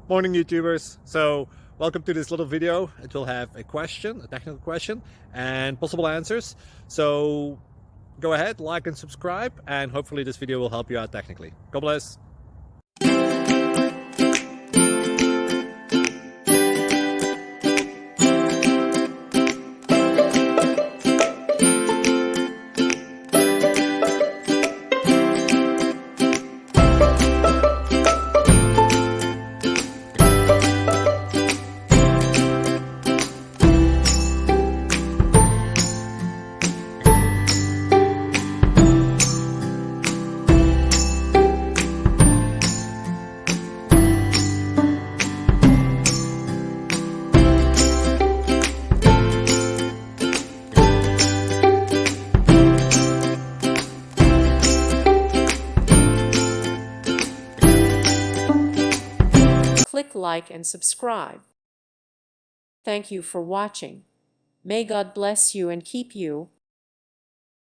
Morning, YouTubers. So welcome to this little video. It will have a question, a technical question, and possible answers. So go ahead, like and subscribe, and hopefully this video will help you out technically. God bless. Click like and subscribe. Thank you for watching. May God bless you and keep you.